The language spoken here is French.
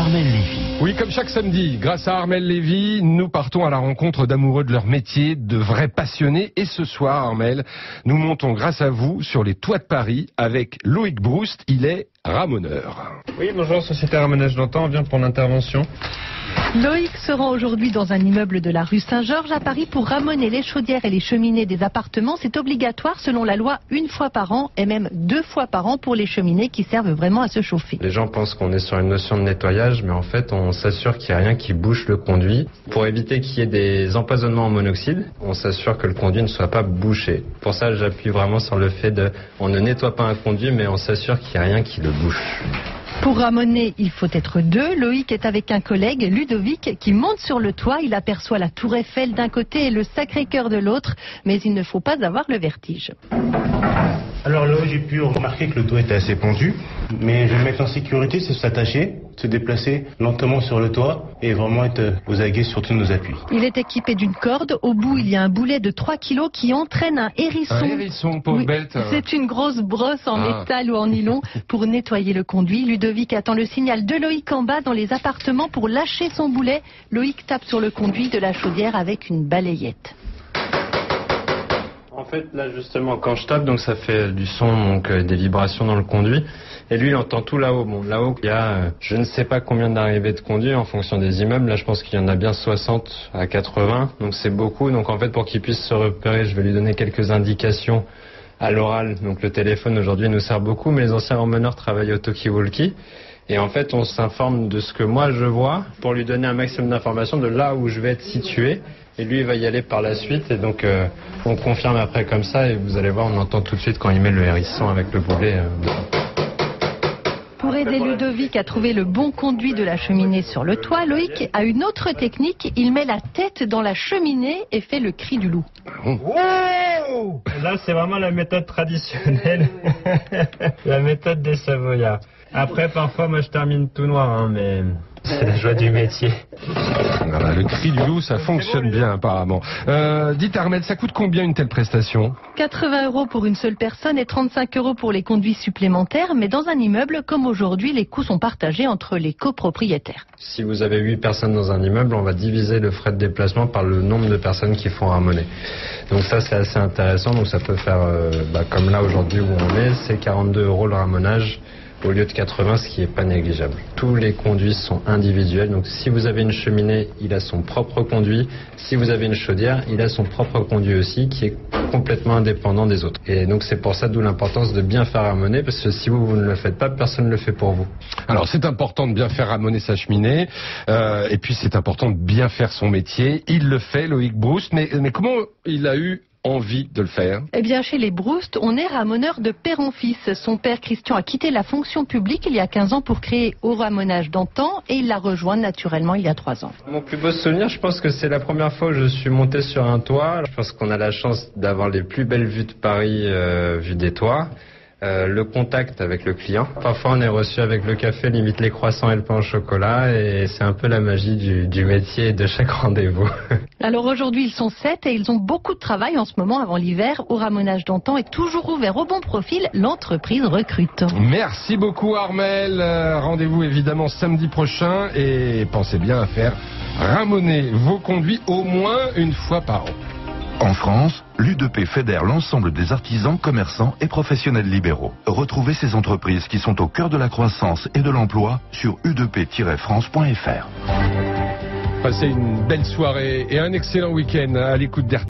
Armel Lévy. Oui, comme chaque samedi, grâce à Armel Lévy, nous partons à la rencontre d'amoureux de leur métier, de vrais passionnés. Et ce soir, Armel, nous montons grâce à vous sur les toits de Paris avec Loïc Broust. Il est ramoneur. Oui, bonjour, Société Ramonage d'Antan, on vient pour l'intervention. Loïc se rend aujourd'hui dans un immeuble de la rue Saint-Georges à Paris pour ramoner les chaudières et les cheminées des appartements. C'est obligatoire selon la loi 1 fois par an et même 2 fois par an pour les cheminées qui servent vraiment à se chauffer. Les gens pensent qu'on est sur une notion de nettoyage, mais en fait on s'assure qu'il n'y a rien qui bouche le conduit. Pour éviter qu'il y ait des empoisonnements en monoxyde, on s'assure que le conduit ne soit pas bouché. Pour ça j'appuie vraiment sur le fait on ne nettoie pas un conduit, mais on s'assure qu'il n'y a rien qui le bouche. Pour ramoner, il faut être deux. Loïc est avec un collègue, Ludovic, qui monte sur le toit. Il aperçoit la Tour Eiffel d'un côté et le Sacré-Cœur de l'autre. Mais il ne faut pas avoir le vertige. Alors là, j'ai pu remarquer que le toit était assez pentu, mais je vais me mettre en sécurité, c'est s'attacher, se déplacer lentement sur le toit et vraiment être aux aguets sur tous nos appuis. Il est équipé d'une corde. Au bout, il y a un boulet de 3 kilos qui entraîne un hérisson. Un hérisson, pauvre bête. C'est une grosse brosse en métal ou en nylon pour nettoyer le conduit. Ludovic attend le signal de Loïc en bas dans les appartements pour lâcher son boulet. Loïc tape sur le conduit de la chaudière avec une balayette. En fait, là justement, quand je tape, donc ça fait du son, donc des vibrations dans le conduit. Et lui, il entend tout là-haut. Bon, là-haut, il y a je ne sais pas combien d'arrivées de conduits en fonction des immeubles. Là, je pense qu'il y en a bien 60 à 80. Donc c'est beaucoup. Donc en fait, pour qu'il puisse se repérer, je vais lui donner quelques indications à l'oral. Donc le téléphone aujourd'hui nous sert beaucoup, mais les anciens ramoneurs travaillent au talkie-walkie. Et en fait, on s'informe de ce que moi je vois pour lui donner un maximum d'informations de là où je vais être situé. Et lui, il va y aller par la suite. Et donc, on confirme après comme ça. Et vous allez voir, on entend tout de suite quand il met le hérisson avec le boulet. Pour aider Ludovic à trouver le bon conduit de la cheminée sur le toit, Loïc a une autre technique. Il met la tête dans la cheminée et fait le cri du loup. Wow! Là, c'est vraiment la méthode traditionnelle. La méthode des Savoyards. Après, parfois, moi, je termine tout noir, mais c'est la joie du métier. Voilà, le cri du loup, ça fonctionne bien apparemment. Dites Armel, ça coûte combien une telle prestation ? 80 € pour une seule personne et 35 € pour les conduits supplémentaires. Mais dans un immeuble, comme aujourd'hui, les coûts sont partagés entre les copropriétaires. Si vous avez 8 personnes dans un immeuble, on va diviser le frais de déplacement par le nombre de personnes qui font ramoner. Donc ça, c'est assez intéressant. Donc ça peut faire, comme là aujourd'hui où on est, c'est 42 € le ramonage au lieu de 80, ce qui n'est pas négligeable. Tous les conduits sont individuels, donc si vous avez une cheminée, il a son propre conduit. Si vous avez une chaudière, il a son propre conduit aussi, qui est complètement indépendant des autres. Et donc c'est pour ça d'où l'importance de bien faire ramoner, parce que si vous ne le faites pas, personne ne le fait pour vous. Alors c'est important de bien faire ramoner sa cheminée, et puis c'est important de bien faire son métier. Il le fait, Loïc Broust, mais comment il a eu envie de le faire? Eh bien, chez les Broust, on est ramoneur de père en fils. Son père, Christian, a quitté la fonction publique il y a 15 ans pour créer Au Ramonage d'Antan et il l'a rejoint naturellement il y a 3 ans. Mon plus beau souvenir, je pense que c'est la première fois où je suis monté sur un toit. Je pense qu'on a la chance d'avoir les plus belles vues de Paris, vues des toits. Le contact avec le client. Parfois on est reçu avec le café, limite les croissants et le pain au chocolat, et c'est un peu la magie du métier et de chaque rendez-vous. Alors aujourd'hui ils sont 7 et ils ont beaucoup de travail en ce moment avant l'hiver. Au Ramonage d'Antan est toujours ouvert au bon profil, l'entreprise recrute. Merci beaucoup Armel, rendez-vous évidemment samedi prochain et pensez bien à faire ramoner vos conduits au moins une fois par an. En France, l'U2P fédère l'ensemble des artisans, commerçants et professionnels libéraux. Retrouvez ces entreprises qui sont au cœur de la croissance et de l'emploi sur u2p-france.fr. Passez une belle soirée et un excellent week-end à l'écoute d'RTL.